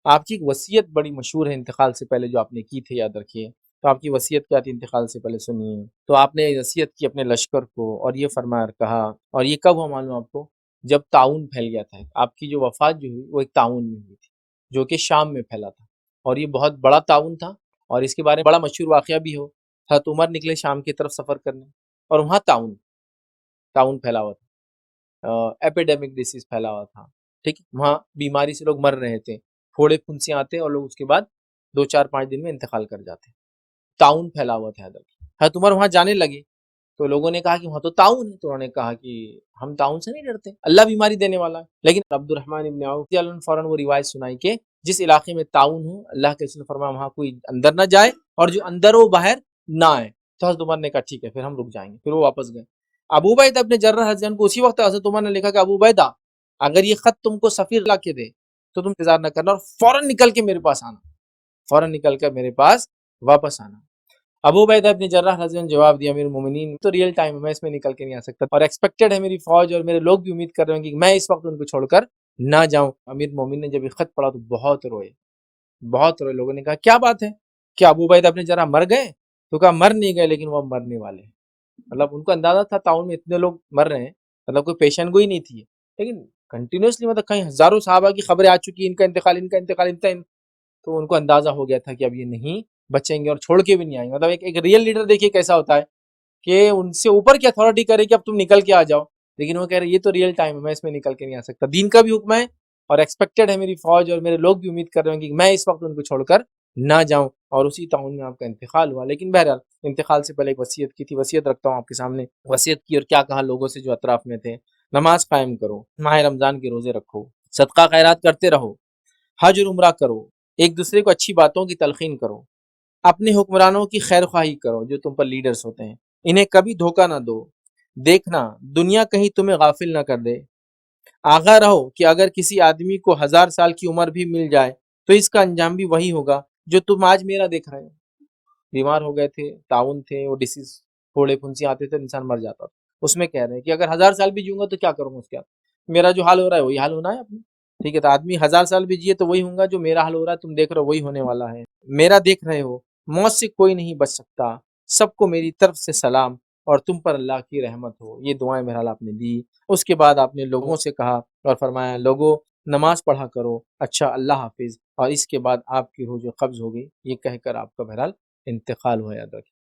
آپ کی ایک وصیت بڑی مشہور ہے انتقال سے پہلے جو آپ نے کی تھی، یاد رکھیے۔ تو آپ کی وصیت کیا تھی انتقال سے پہلے، سنیے۔ تو آپ نے وصیت کی اپنے لشکر کو، اور یہ فرمایا اور کہا، اور یہ کب ہوا معلوم آپ کو؟ جب طاعون پھیل گیا تھا۔ آپ کی جو وفات جو ہوئی وہ ایک طاعون میں ہوئی تھی، جو کہ شام میں پھیلا تھا، اور یہ بہت بڑا طاعون تھا، اور اس کے بارے میں بڑا مشہور واقعہ بھی ہو۔ حضرت عمر نکلے شام کی طرف سفر کرنے، اور وہاں طاعون پھیلا ہوا تھا، ایپیڈیمک ڈیسیز پھیلا ہوا تھا، ٹھیک ہے؟ وہاں بیماری سے لوگ مر رہے تھے، پھوڑے پھنسیاں آتے اور لوگ اس کے بعد 2-4-5 دن میں انتقال کر جاتے۔ طاعون پھیلا ہوا تھا حضرت عمر وہاں جانے لگے، تو لوگوں نے کہا کہ وہاں تو طاعون ہے، تو انہوں نے کہا کہ ہم طاعون سے نہیں ڈرتے، اللہ بیماری دینے والا ہے۔ لیکن عبد الرحمن ابن عوف رضی اللہ عنہ فوراً وہ روایت سنائی کہ جس علاقے میں طاعون ہو، اللہ کے رسول نے فرمایا وہاں کوئی اندر نہ جائے، اور جو اندر ہو باہر نہ آئے۔ تو حضرت عمر نے کہا ٹھیک ہے، پھر ہم رک جائیں گے، پھر وہ واپس گئے۔ ابو عبیدہ ابن جراح رضی اللہ عنہ کو اسی وقت حضرت عمر نے لکھا کہ ابو عبیدہ، اگر یہ خط تم کو سفیر لا کے دے تو تم انتظار نہ کرنا، اور فوراً نکل کے میرے پاس آنا، فوراً نکل کر میرے پاس واپس آنا۔ ابو عبیدہ ابن جراح رضی اللہ عنہ نے جواب دیا، امیر المومنین تو ریئل ٹائم ہے، میں اس میں نکل کے نہیں آ سکتا، اور ایکسپیکٹڈ ہے میری فوج اور میرے لوگ بھی امید کر رہے ہیں کہ میں اس وقت ان کو چھوڑ کر نہ جاؤں۔ امیر المومنین نے جب یہ خط پڑھا تو بہت روئے، بہت روئے۔ لوگوں نے کہا کیا بات ہے، کیا ابو عبیدہ ابن جراح مر گئے؟ تو کہا مر نہیں گئے، لیکن وہ مرنے والے ہیں۔ مطلب ان کو اندازہ تھا طاعون میں اتنے لوگ مر رہے ہیں، مطلب کوئی پیشن گوئی نہیں تھی، لیکن کنٹینیوسلی مطلب کہیں ہزاروں صحابہ کی خبریں آ چکی، ان کا انتقال، ان کا انتقال، تو ان کو اندازہ ہو گیا تھا کہ اب یہ نہیں بچیں گے اور چھوڑ کے بھی نہیں آئیں گے۔ مطلب ایک ریئل لیڈر دیکھیے کیسا ہوتا ہے کہ ان سے اوپر کی اتھارٹی کرے کہ اب تم نکل کے آ جاؤ، لیکن وہ کہہ رہے یہ تو ریئل ٹائم ہے، میں اس میں نکل کے نہیں آ سکتا، دین کا بھی حکم ہے، اور ایکسپیکٹڈ ہے میری فوج اور میرے لوگ بھی امید کر رہے ہیں کہ میں اس وقت ان کو چھوڑ کر نہ جاؤں۔ اور اسی طاعون میں آپ کا انتقال ہوا۔ لیکن بہرحال انتقال سے پہلے ایک وصیت کی تھی، وصیت رکھتا ہوں آپ کے سامنے۔ وصیت کی اور کیا کہا لوگوں سے جو اطراف میں تھے، نماز قائم کرو، ماہ رمضان کے روزے رکھو، صدقہ خیرات کرتے رہو، حج اور عمرہ کرو، ایک دوسرے کو اچھی باتوں کی تلقین کرو، اپنے حکمرانوں کی خیر خواہی کرو جو تم پر لیڈرز ہوتے ہیں، انہیں کبھی دھوکہ نہ دو، دیکھنا دنیا کہیں تمہیں غافل نہ کر دے، آگاہ رہو کہ اگر کسی آدمی کو 1000 سال کی عمر بھی مل جائے تو اس کا انجام بھی وہی ہوگا جو تم آج میرا دیکھ رہے ہو۔ بیمار ہو گئے تھے، طاعون تھے، وہ ڈیسیز، پھوڑے پھنسی آتے تھے، انسان مر جاتا تھا، اس میں کہہ رہے ہیں کہ اگر 1000 سال بھی جیوں گا تو کیا کروں گا، اس کے بعد میرا جو حال ہو رہا ہے وہی حال ہونا ہے اپنا، ٹھیک ہے؟ تو آدمی 1000 سال بھی جیے تو وہی ہوں گا، جو میرا حال ہو رہا ہے تم دیکھ رہے ہو وہی ہونے والا ہے، میرا دیکھ رہے ہو، موت سے کوئی نہیں بچ سکتا، سب کو میری طرف سے سلام، اور تم پر اللہ کی رحمت ہو۔ یہ دعائیں بہرحال آپ نے دی۔ اس کے بعد آپ نے لوگوں سے کہا اور فرمایا لوگوں نماز پڑھا کرو، اچھا اللہ حافظ، اور اس کے بعد آپ کی روح جو قبض ہو گئی، یہ کہہ کر آپ کا بہرحال انتقال ہوا، یاد رکھیں۔